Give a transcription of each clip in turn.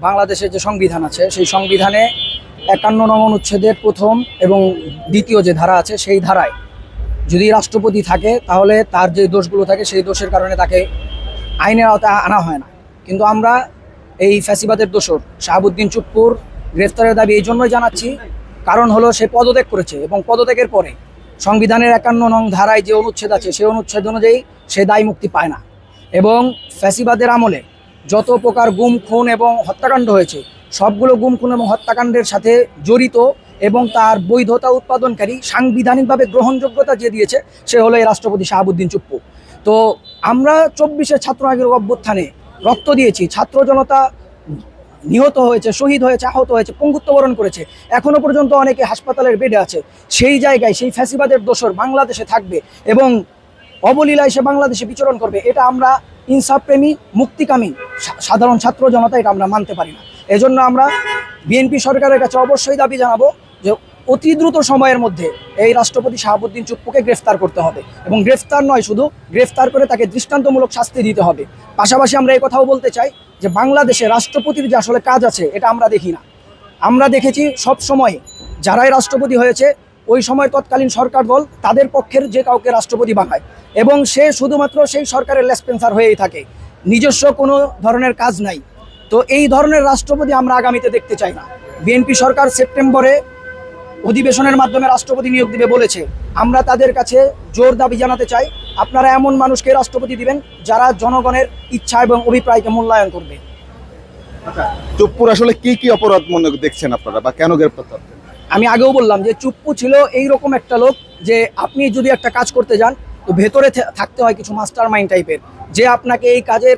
বাংলাদেশের যে সংবিধান আছে সেই সংবিধানে ৫১ নং অনুচ্ছেদের প্রথম এবং দ্বিতীয় যে ধারা আছে সেই ধারায় যদি রাষ্ট্রপতি থাকে তাহলে তার যে দোষগুলো থাকে সেই দোষের কারণে তাকে আইনের আওতায় আনা হয় না। কিন্তু আমরা এই ফ্যাসিবাদের দোষর শাহাবুদ্দিন চুপ্পুর গ্রেফতারের দাবি এই জন্যই জানাচ্ছি, কারণ হলো সে পদত্যাগ করেছে এবং পদত্যাগের পরে সংবিধানের ৫১ নং ধারায় যে অনুচ্ছেদ আছে সেই অনুচ্ছেদ অনুযায়ী সে দায় মুক্তি পায় না। এবং ফ্যাসিবাদের আমলে যত প্রকার গুম খুন এবং হত্যাকাণ্ড হয়েছে সবগুলো গুম খুন এবং হত্যাকাণ্ডের সাথে জড়িত এবং তার বৈধতা উৎপাদনকারী সাংবিধানিকভাবে গ্রহণযোগ্যতা যে দিয়েছে সে হলো এই রাষ্ট্রপতি শাহাবুদ্দিন চুপ্পু। তো আমরা ২৪-এর ছাত্র আগের অভ্যুত্থানে রক্ত দিয়েছি, ছাত্র জনতা নিহত হয়েছে, শহীদ হয়েছে, আহত হয়েছে, পঙ্গুত্ববরণ করেছে, এখনো পর্যন্ত অনেকে হাসপাতালের বেডে আছে। সেই জায়গায় সেই ফ্যাসিবাদের দোসর বাংলাদেশে থাকবে এবং অবলীলায় সে বাংলাদেশে বিচরণ করবে, এটা আমরা ইনসাফপ্রেমী মুক্তিকামী সাধারণ ছাত্র জনতা এটা আমরা মানতে পারি না। এজন্য আমরা বিএনপি সরকারের কাছে অবশ্যই দাবি জানাবো যে অতি দ্রুত সময়ের মধ্যে এই রাষ্ট্রপতি শাহাবুদ্দিন চুপ্পুকে গ্রেফতার করতে হবে এবং গ্রেফতার নয়, শুধু গ্রেফতার করে তাকে দৃষ্টান্তমূলক শাস্তি দিতে হবে। পাশাপাশি আমরা এই কথাও বলতে চাই যে বাংলাদেশে রাষ্ট্রপতির যে আসলে কাজ আছে এটা আমরা দেখি না। আমরা দেখেছি সব সময় যারাই রাষ্ট্রপতি হয়েছে ওই সময় তৎকালীন সরকার দল তাদের পক্ষের যে কাউকে রাষ্ট্রপতি বানায় এবং সে শুধুমাত্র সেই সরকারের লেসপেন্সার হয়েই থাকে, নিজস্ব কোনো ধরনের কাজ নাই। তো এই ধরনের রাষ্ট্রপতি আমরা আগামীতে দেখতে চাই না। বিএনপি সরকার সেপ্টেম্বরে অধিবেশনের মাধ্যমে রাষ্ট্রপতি নিয়োগ দিবে বলেছে, আমরা তাদের কাছে জোর দাবি জানাতে চাই আপনারা এমন মানুষকে রাষ্ট্রপতি দিবেন যারা জনগণের ইচ্ছা এবং অভিপ্রায়কে মূল্যায়ন করবে। চুপ্পুর আসলে কি কি অপরাধ মনে দেখছেন আপনারা বা কেন গ্রেফতার করছেন? আমি আগেও বললাম যে চুপ্পু ছিল এইরকম একটা লোক যে আপনি যদি একটা কাজ করতে যান তো ভেতরে থাকতে হয় কিছু মাস্টার মাইন্ড টাইপের, যে আপনাকে এই কাজের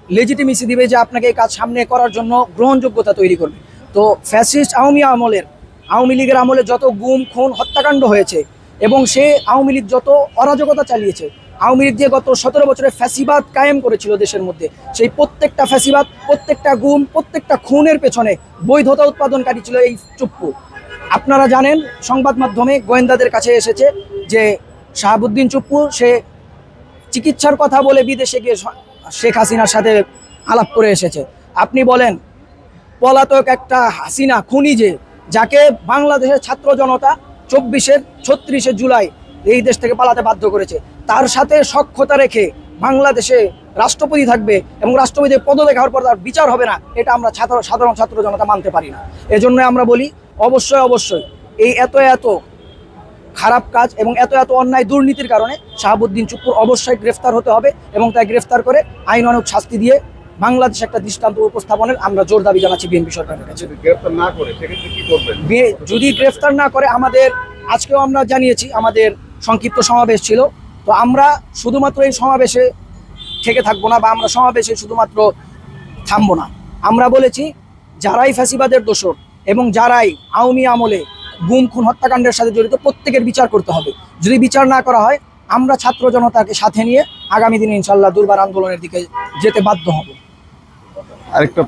লেজিটিমেসি দিবে, যে আপনাকে এই কাজ সামনে করার জন্য গ্রহণযোগ্যতা তৈরি করবে। তো ফ্যাসিস্ট আওয়ামী লীগের আমলে যত গুম খুন হত্যাকাণ্ড হয়েছে এবং সে আওয়ামী লীগ যত অরাজকতা চালিয়েছে, আওয়ামী লীগ যে গত ১৭ বছরে ফ্যাসিবাদ কায়েম করেছিল দেশের মধ্যে, সেই প্রত্যেকটা ফ্যাসিবাদ, প্রত্যেকটা গুম, প্রত্যেকটা খুনের পেছনে বৈধতা উৎপাদনকারী ছিল এই চুপ্পু। আপনারা জানেন সংবাদ মাধ্যমে গোয়েন্দাদের কাছে এসেছে যে শাহাবুদ্দিন চুপ্পু সে চিকিৎসার কথা বলে বিদেশে গিয়ে শেখ হাসিনার সাথে আলাপ করে এসেছে। আপনি বলেন পলাতক একটা হাসিনা খুনি যে, যাকে বাংলাদেশের ছাত্র জনতা 36শে জুলাই এই দেশ থেকে পালাতে বাধ্য করেছে, তার সাথে সখ্যতা রেখে বাংলাদেশে রাষ্ট্রপতি থাকবে এবং রাষ্ট্রপতির পদত্যাগ হওয়ার পর তার বিচার হবে না, এটা আমরা সাধারণ ছাত্র জনতা মানতে পারি না। এজন্য আমরা বলি অবশ্যই এই এত খারাপ কাজ এবং এত অন্যায় দুর্নীতির কারণে শাহাবুদ্দিন চুপ্পুর অবশ্যই গ্রেফতার হতে হবে এবং তাই গ্রেফতার করে আইনানুগ শাস্তি দিয়ে বাংলাদেশ একটা দৃষ্টান্ত উপস্থাপনের আমরা জোর দাবি জানাচ্ছি বিএনপি সরকারের কাছে। যদি গ্রেফতার না করে, আমাদের আজকেও আমরা জানিয়েছি আমাদের সংক্ষিপ্ত সমাবেশ ছিল, তো আমরা শুধুমাত্র এই সমাবেশে থেকে থাকবো না বা আমরা সমাবেশে শুধুমাত্র থামবো না। আমরা বলেছি যারাই ফ্যাসিবাদের দোষর এবং যারাই আওয়ামী আমলে গুম খুন হত্যাকাণ্ডের সাথে জড়িত প্রত্যেকের বিচার করতে হবে। যদি বিচার না করা হয় আমরা ছাত্র জনতাকে সাথে নিয়ে আগামী দিনে ইনশাল্লাহ দুর্বার আন্দোলনের দিকে যেতে বাধ্য হব। আরেকটা